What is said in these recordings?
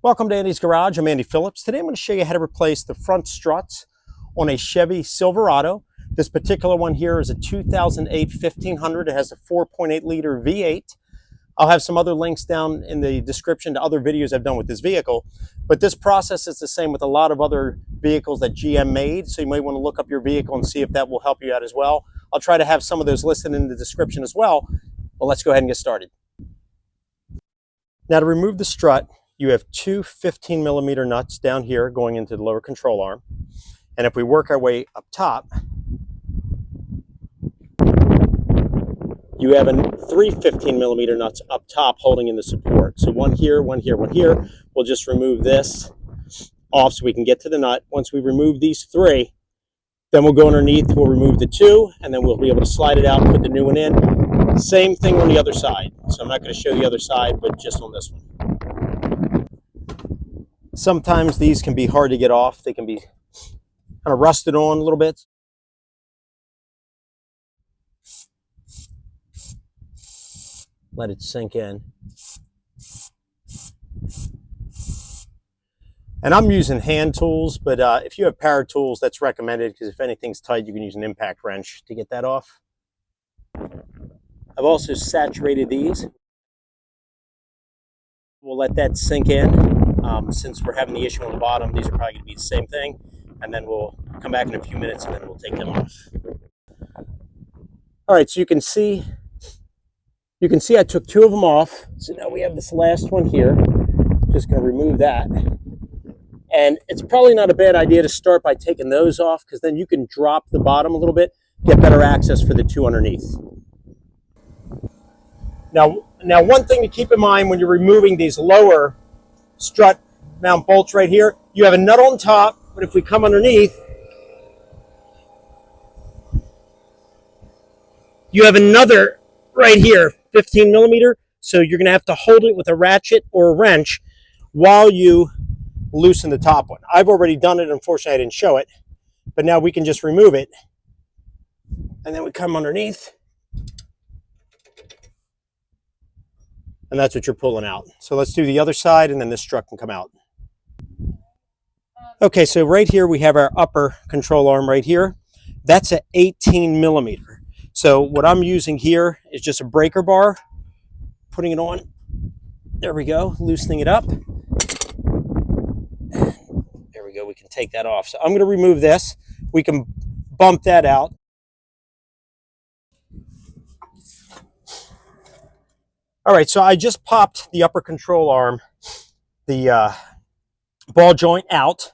Welcome to Andy's Garage. I'm Andy Phillips. Today I'm going to show you how to replace the front struts on a Chevy Silverado. This particular one here is a 2008 1500. It has a 4.8 liter V8. I'll have some other links down in the description to other videos I've done with this vehicle. But this process is the same with a lot of other vehicles that GM made, so you might want to look up your vehicle and see if that will help you out as well. I'll try to have some of those listed in the description as well. But let's go ahead and get started. Now, to remove the strut, you have two 15mm nuts down here going into the lower control arm. And if we work our way up top, you have three 15mm nuts up top holding in the support. So one here, one here, one here. We'll just remove this off so we can get to the nut. Once we remove these three, then we'll go underneath, we'll remove the two, and then we'll be able to slide it out and put the new one in. Same thing on the other side. So I'm not going to show the other side, but just on this one. Sometimes these can be hard to get off. They can be kind of rusted on a little bit. Let it sink in. And I'm using hand tools, but if you have power tools, that's recommended, because if anything's tight, you can use an impact wrench to get that off. I've also saturated these. We'll let that sink in. Since we're having the issue on the bottom, these are probably going to be the same thing. And then we'll come back in a few minutes and then we'll take them off. All right, so you can see I took two of them off. So now we have this last one here. Just going to remove that. And it's probably not a bad idea to start by taking those off, because then you can drop the bottom a little bit, get better access for the two underneath. Now one thing to keep in mind when you're removing these lower strut mount bolts right here, you have a nut on top, but if we come underneath, you have another right here, 15mm. So you're going to have to hold it with a ratchet or a wrench while you loosen the top one. I've already done it. Unfortunately, I didn't show it, but now we can just remove it. And then we come underneath. And that's what you're pulling out. So let's do the other side, and then this strut can come out. Okay, so right here we have our upper control arm right here. That's an 18mm. So what I'm using here is just a breaker bar, putting it on. There we go, loosening it up. There we go, we can take that off. So I'm going to remove this. We can bump that out. All right, so I just popped the upper control arm, the ball joint out.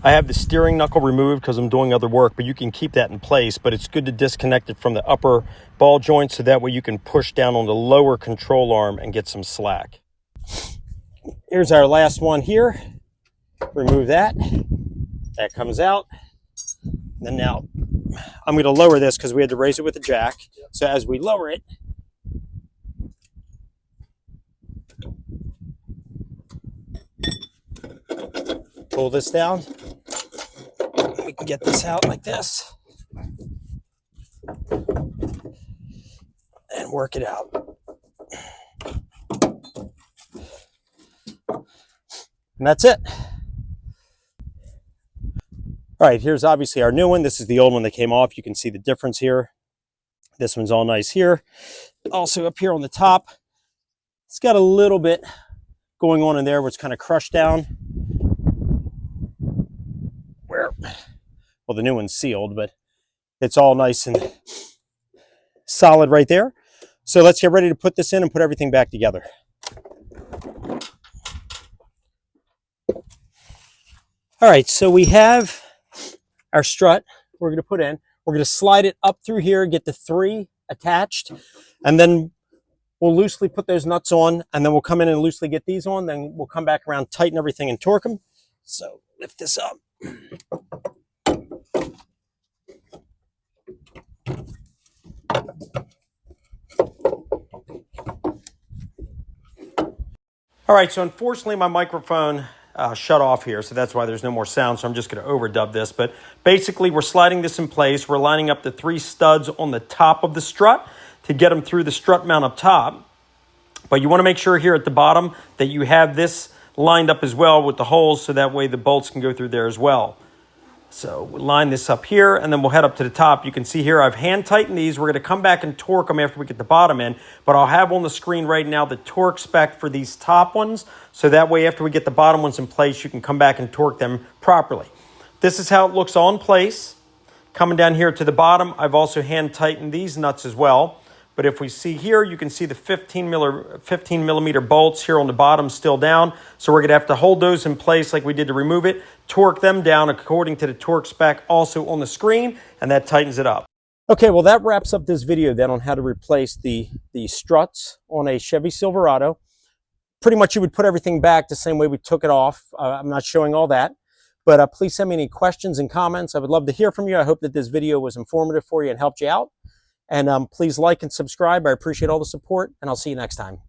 I have the steering knuckle removed because I'm doing other work, but you can keep that in place. But it's good to disconnect it from the upper ball joint so that way you can push down on the lower control arm and get some slack. Here's our last one here. Remove that. That comes out. And now I'm going to lower this because we had to raise it with a jack. So as we lower it, pull this down. We can get this out like this and work it out. And that's it. All right, here's obviously our new one. This is the old one that came off. You can see the difference here. This one's all nice here. Also up here on the top, it's got a little bit going on in there where it's kind of crushed down. Well, the new one's sealed, but it's all nice and solid right there. So let's get ready to put this in and put everything back together. All right, so we have our strut we're going to put in. We're going to slide it up through here, get the three attached, and then we'll loosely put those nuts on, and then we'll come in and loosely get these on. Then we'll come back around, tighten everything, and torque them. So lift this up. All right, so unfortunately my microphone shut off here, so that's why there's no more sound, so I'm just going to overdub this. But basically, we're sliding this in place. We're lining up the three studs on the top of the strut to get them through the strut mount up top. But you want to make sure here at the bottom that you have this lined up as well with the holes, so that way the bolts can go through there as well. So we'll line this up here, and then we'll head up to the top. You can see here I've hand tightened these. We're going to come back and torque them after we get the bottom in, but I'll have on the screen right now the torque spec for these top ones, so that way after we get the bottom ones in place, you can come back and torque them properly. This is how it looks all in place. Coming down here to the bottom, I've also hand tightened these nuts as well. But if we see here, you can see the 15 millimeter bolts here on the bottom still down. So we're going to have to hold those in place like we did to remove it, torque them down according to the torque spec also on the screen, and that tightens it up. Okay, well that wraps up this video then on how to replace the struts on a Chevy Silverado. Pretty much you would put everything back the same way we took it off. I'm not showing all that. But please send me any questions and comments. I would love to hear from you. I hope that this video was informative for you and helped you out. And please like and subscribe. I appreciate all the support, and I'll see you next time.